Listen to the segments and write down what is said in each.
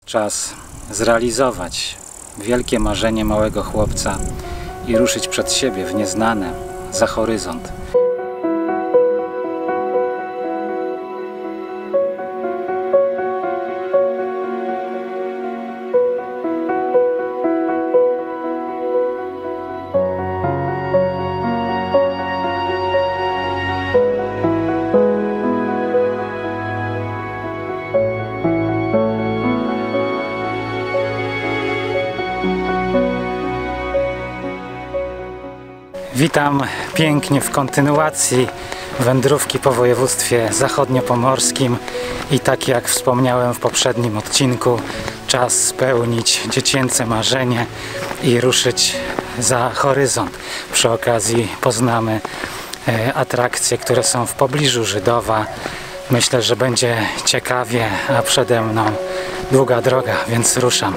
Czas zrealizować wielkie marzenie małego chłopca i ruszyć przed siebie w nieznane, za horyzont. Witam pięknie w kontynuacji wędrówki po województwie zachodniopomorskim i tak jak wspomniałem w poprzednim odcinku, czas spełnić dziecięce marzenie i ruszyć za horyzont. Przy okazji poznamy atrakcje, które są w pobliżu Żydowa. Myślę, że będzie ciekawie, a przede mną długa droga, więc ruszam.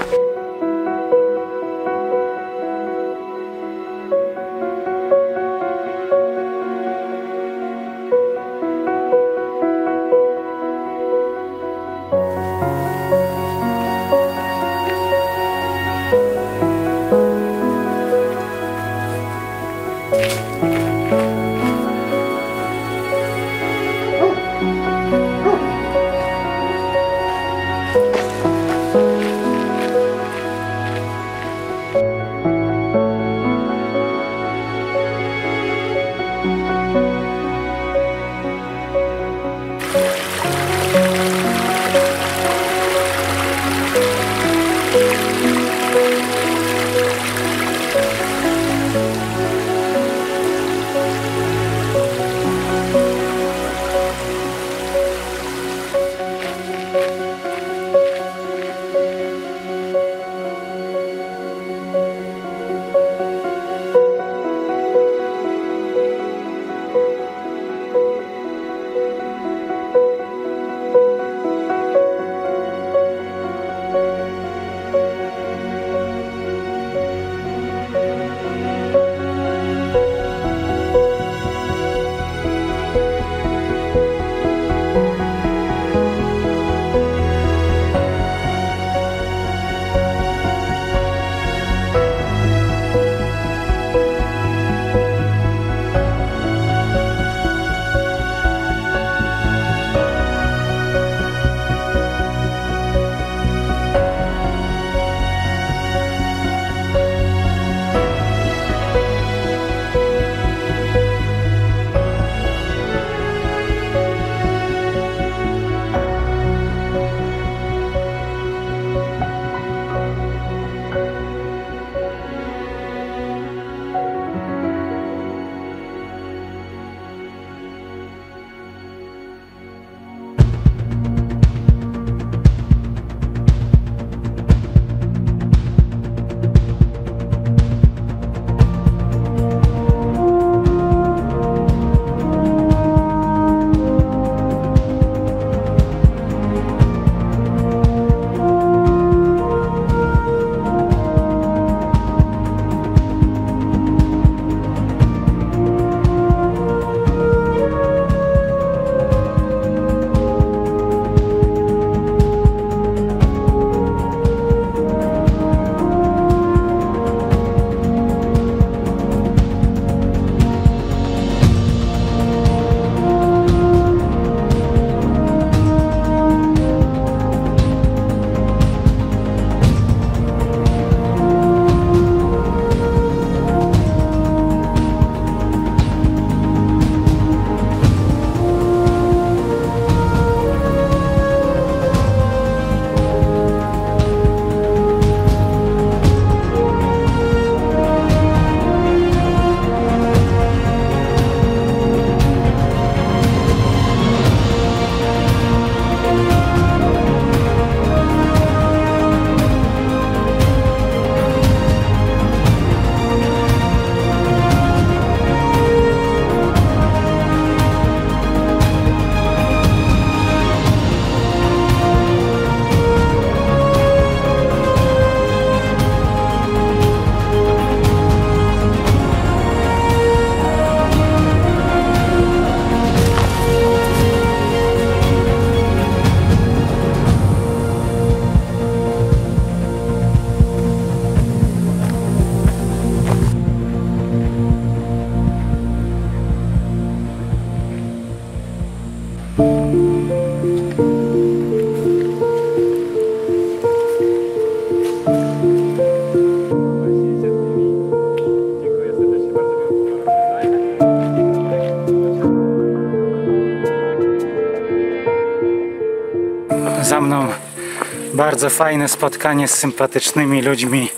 bardzo fajne spotkanie z sympatycznymi ludźmi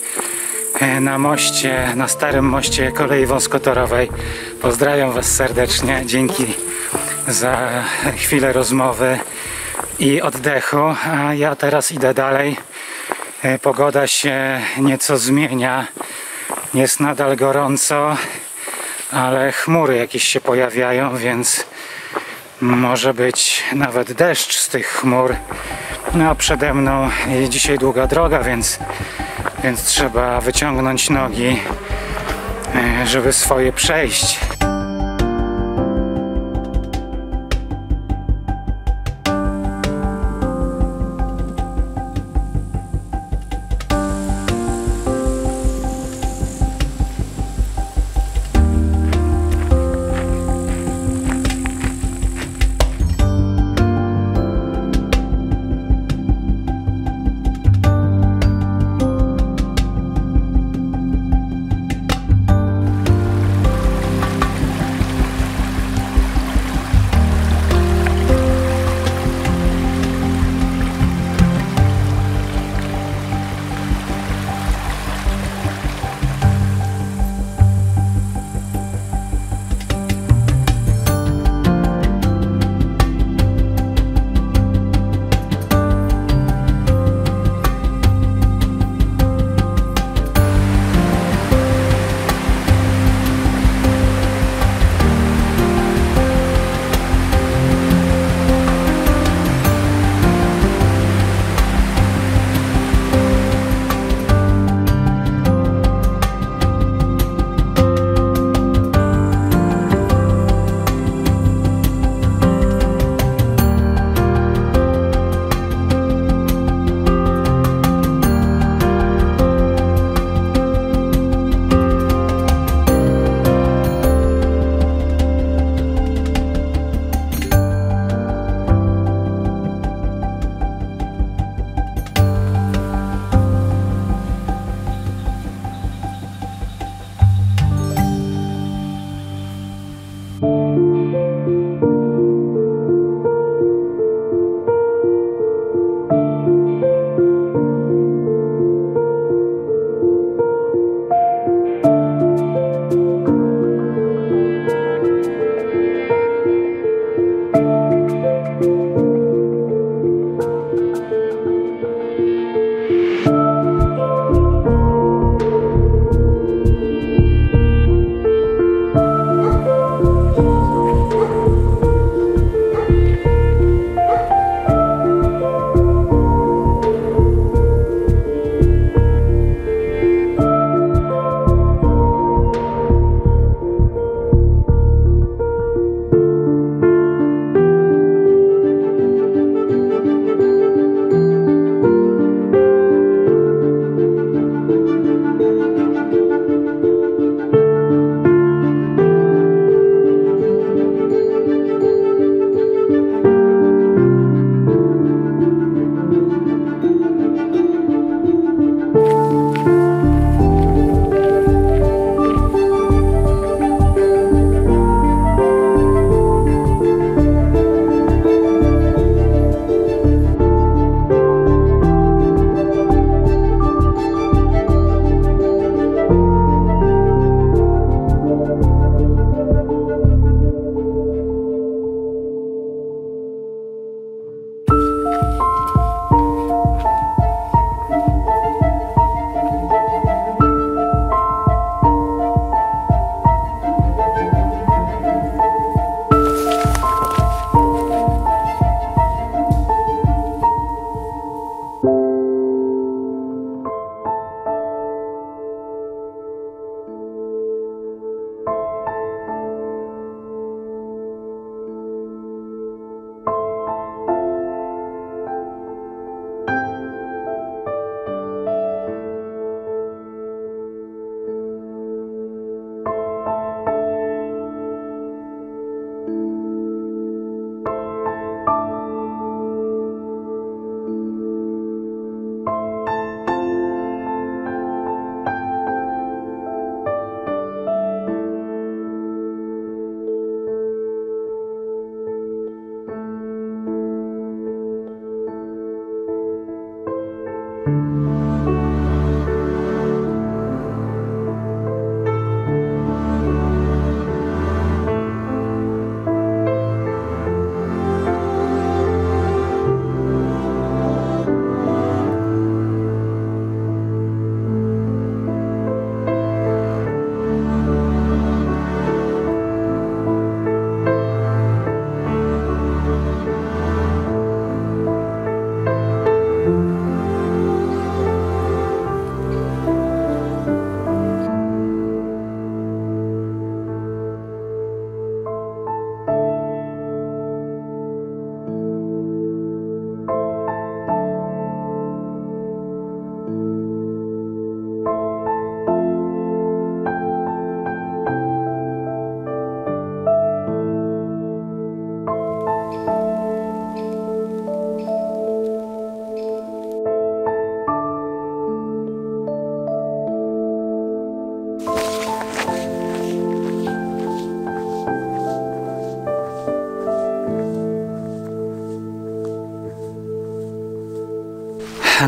na moście, na starym moście kolei wąskotorowej. Pozdrawiam Was serdecznie, dzięki za chwilę rozmowy i oddechu, a ja teraz idę dalej. Pogoda się nieco zmienia, jest nadal gorąco, ale chmury jakieś się pojawiają, więc może być nawet deszcz z tych chmur. No a przede mną dzisiaj długa droga, więc trzeba wyciągnąć nogi, żeby swoje przejść.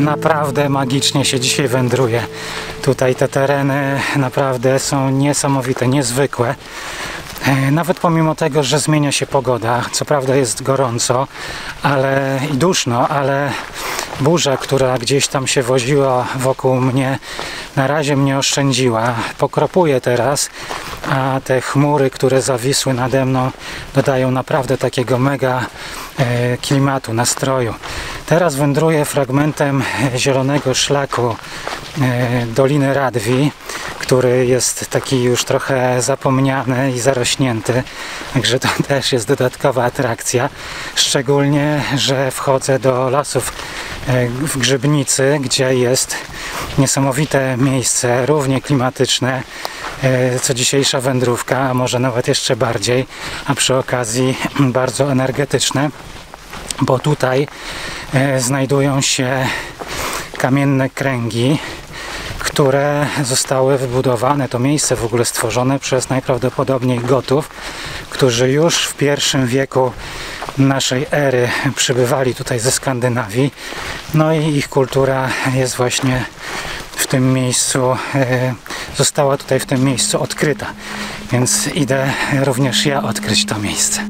Naprawdę magicznie się dzisiaj wędruje. Tutaj te tereny naprawdę są niesamowite, niezwykłe. Nawet pomimo tego, że zmienia się pogoda, co prawda jest gorąco i duszno, ale burza, która gdzieś tam się woziła wokół mnie, na razie mnie oszczędziła. Pokropuje teraz, a te chmury, które zawisły nade mną, dodają naprawdę takiego mega klimatu, nastroju. Teraz wędruję fragmentem zielonego szlaku Doliny Radwi, który jest taki już trochę zapomniany i zarośnięty, także to też jest dodatkowa atrakcja, szczególnie, że wchodzę do lasów w Grzybnicy, gdzie jest niesamowite miejsce, równie klimatyczne co dzisiejsza wędrówka, a może nawet jeszcze bardziej, a przy okazji bardzo energetyczne, bo tutaj znajdują się kamienne kręgi, które zostały wybudowane, to miejsce w ogóle stworzone przez najprawdopodobniej Gotów, którzy już w I wieku naszej ery przybywali tutaj ze Skandynawii. No i ich kultura jest właśnie w tym miejscu, została tutaj w tym miejscu odkryta, więc idę również ja odkryć to miejsce.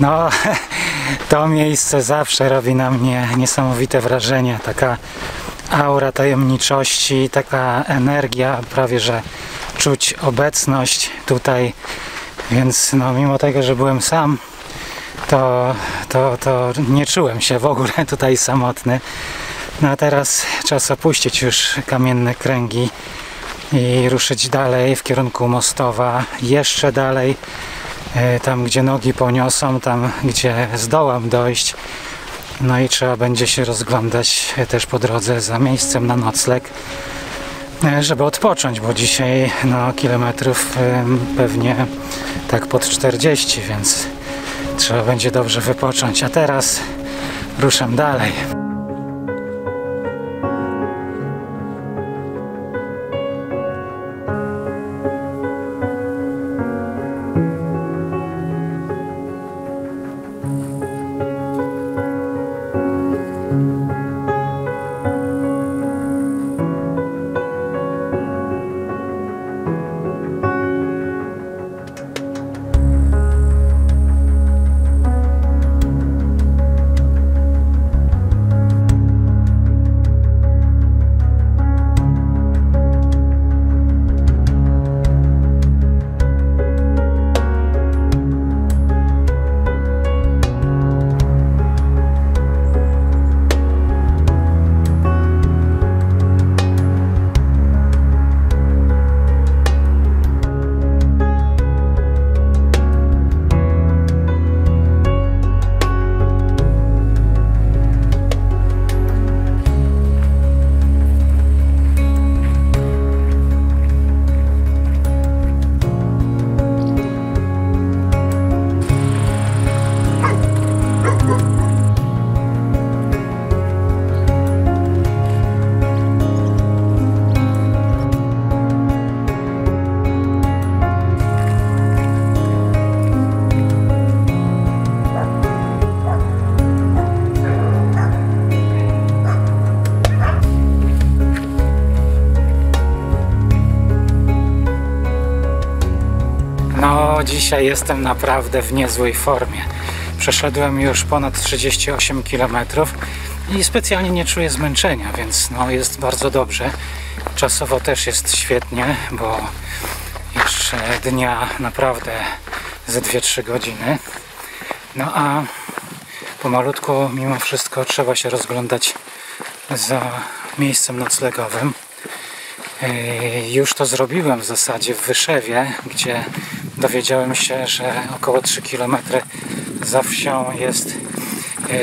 No, to miejsce zawsze robi na mnie niesamowite wrażenie. Taka aura tajemniczości, taka energia, prawie że czuć obecność tutaj. Więc no, mimo tego, że byłem sam, to nie czułem się w ogóle tutaj samotny. No a teraz czas opuścić już kamienne kręgi i ruszyć dalej w kierunku Mostowa, jeszcze dalej, tam gdzie nogi poniosą, tam gdzie zdołam dojść. No i trzeba będzie się rozglądać też po drodze za miejscem na nocleg, żeby odpocząć, bo dzisiaj no, kilometrów pewnie tak pod 40, więc trzeba będzie dobrze wypocząć. A teraz ruszam dalej. Dzisiaj jestem naprawdę w niezłej formie. Przeszedłem już ponad 38 km i specjalnie nie czuję zmęczenia, więc no, jest bardzo dobrze. Czasowo też jest świetnie, bo jeszcze dnia naprawdę ze 2-3 godziny. No a pomalutku mimo wszystko trzeba się rozglądać za miejscem noclegowym. Już to zrobiłem w zasadzie w Wyszewie, gdzie dowiedziałem się, że około 3 km za wsią jest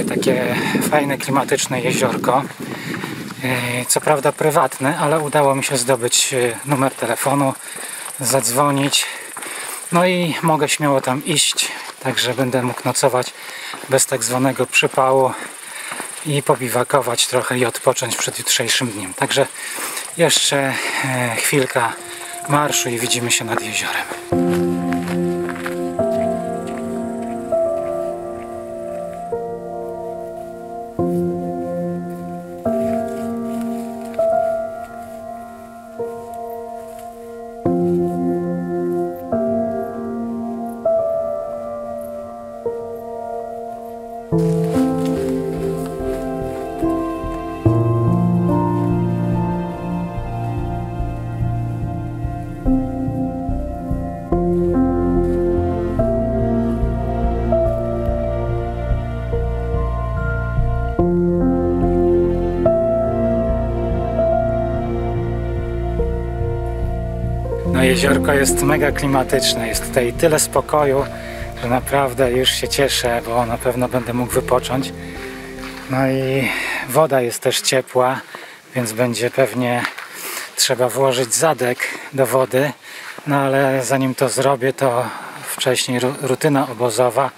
takie fajne, klimatyczne jeziorko. Co prawda prywatne, ale udało mi się zdobyć numer telefonu, zadzwonić. No i mogę śmiało tam iść, także będę mógł nocować bez tak zwanego przypału i pobiwakować trochę i odpocząć przed jutrzejszym dniem. Także jeszcze chwilka marszu i widzimy się nad jeziorem. No, jeziorko jest mega klimatyczne, jest tutaj tyle spokoju, że naprawdę już się cieszę, bo na pewno będę mógł wypocząć. No i woda jest też ciepła, więc będzie pewnie trzeba włożyć zadek do wody. No ale zanim to zrobię, to wcześniej rutyna obozowa,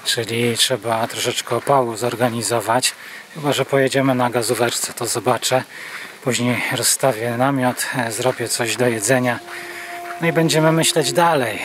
czyli trzeba troszeczkę opału zorganizować. Chyba że pojedziemy na gazóweczce, to zobaczę. Później rozstawię namiot, zrobię coś do jedzenia. No i będziemy myśleć dalej.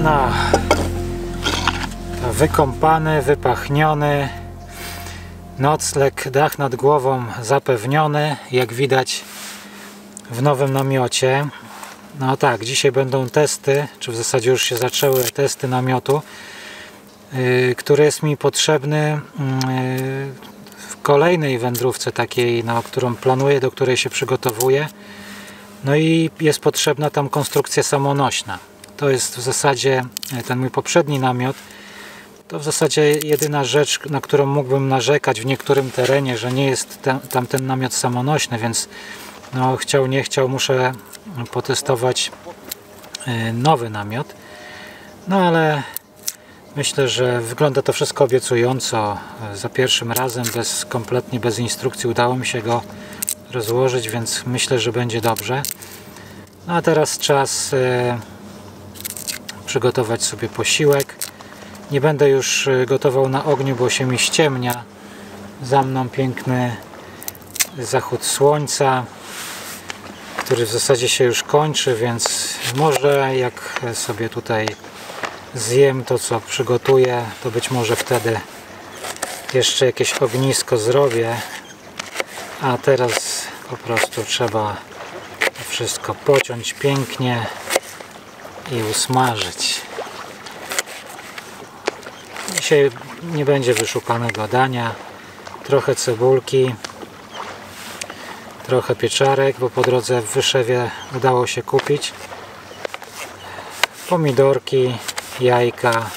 No, wykąpany, wypachniony, nocleg, dach nad głową zapewniony, jak widać w nowym namiocie. No tak, dzisiaj będą testy, czy w zasadzie już się zaczęły testy namiotu, który jest mi potrzebny w kolejnej wędrówce takiej, no, którą planuję, do której się przygotowuję. No i jest potrzebna tam konstrukcja samonośna. To jest w zasadzie ten mój poprzedni namiot. To w zasadzie jedyna rzecz, na którą mógłbym narzekać w niektórym terenie, że nie jest tam ten namiot samonośny, więc no, chciał nie chciał, muszę potestować nowy namiot. No ale myślę, że wygląda to wszystko obiecująco. Za pierwszym razem kompletnie bez instrukcji udało mi się go rozłożyć, więc myślę, że będzie dobrze. No a teraz czas przygotować sobie posiłek. Nie będę już gotował na ogniu, bo się mi ściemnia. Za mną piękny zachód słońca, który w zasadzie się już kończy, więc może jak sobie tutaj zjem to, co przygotuję, to być może wtedy jeszcze jakieś ognisko zrobię. A teraz po prostu trzeba to wszystko pociąć pięknie i usmażyć. Dzisiaj nie będzie wyszukanego dania. Trochę cebulki, trochę pieczarek, bo po drodze w Wyszewie udało się kupić. Pomidorki, jajka.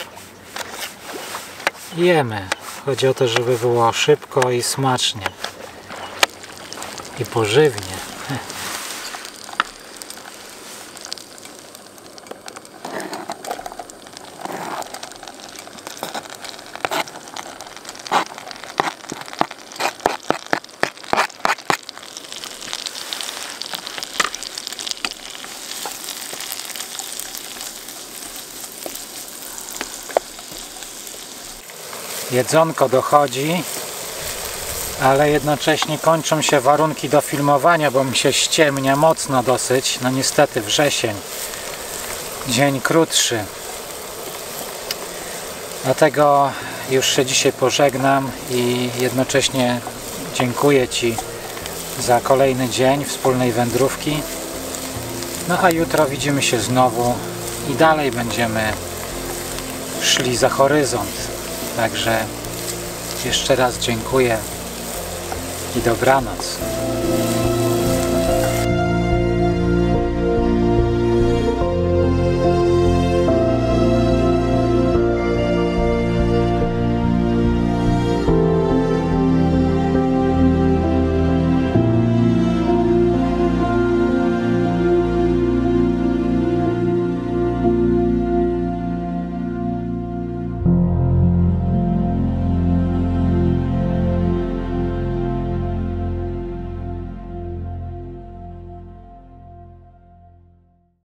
Jemy. Chodzi o to, żeby było szybko i smacznie. I pożywnie. Jedzonko dochodzi, ale jednocześnie kończą się warunki do filmowania, bo mi się ściemnia mocno dosyć. No niestety wrzesień, dzień krótszy. Dlatego już się dzisiaj pożegnam i jednocześnie dziękuję Ci za kolejny dzień wspólnej wędrówki. No a jutro widzimy się znowu i dalej będziemy szli za horyzont. Także jeszcze raz dziękuję i dobranoc.